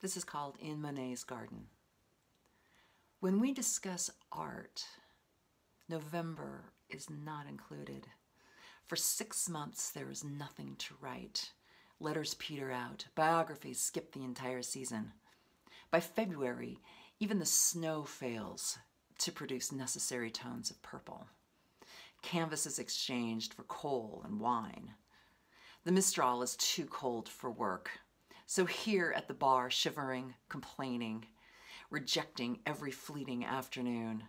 This is called In Monet's Garden. When we discuss art, November is not included. For 6 months, there is nothing to write. Letters peter out. Biographies skip the entire season. By February, even the snow fails to produce necessary tones of purple. Canvas is exchanged for coal and wine. The Mistral is too cold for work. So here at the bar, shivering, complaining, rejecting every fleeting afternoon,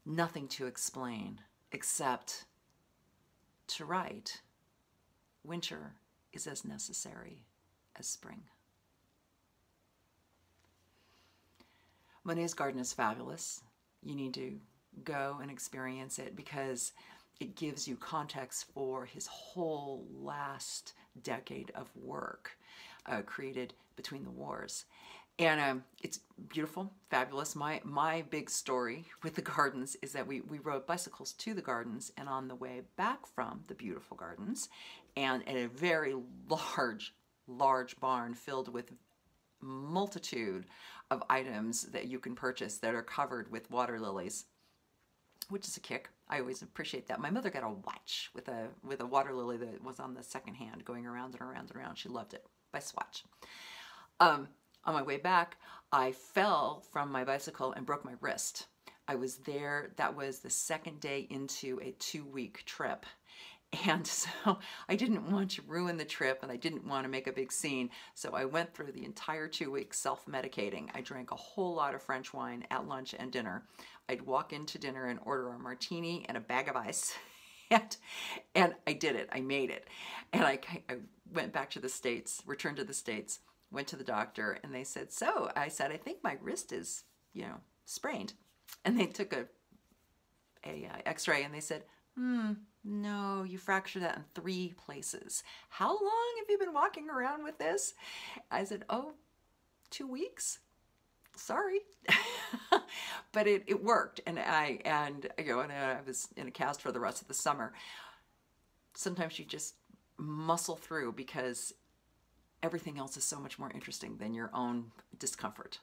nothing to explain except to write. Winter is as necessary as spring. Monet's Garden is fabulous. You need to go and experience it because it gives you context for his whole last decade of work created between the wars. And it's beautiful, fabulous. My big story with the gardens is that we rode bicycles to the gardens, and on the way back from the beautiful gardens, and at a very large barn filled with multitude of items that you can purchase that are covered with water lilies, which is a kick. I always appreciate that. My mother got a watch with a water lily that was on the second hand going around and around and around. She loved it, by Swatch. On my way back, I fell from my bicycle and broke my wrist. I was there, that was the second day into a 2-week trip. And so I didn't want to ruin the trip and I didn't want to make a big scene. So I went through the entire 2 weeks self-medicating. I drank a whole lot of French wine at lunch and dinner. I'd walk into dinner and order a martini and a bag of ice. And I did it, I made it. And I went back to the States, returned to the States, went to the doctor, and they said, so I said, I think my wrist is, sprained. And they took a x-ray and they said, no, you fractured that in 3 places. How long have you been walking around with this? I said, oh, 2 weeks. Sorry. But it worked, and I was in a cast for the rest of the summer. Sometimes you just muscle through because everything else is so much more interesting than your own discomfort.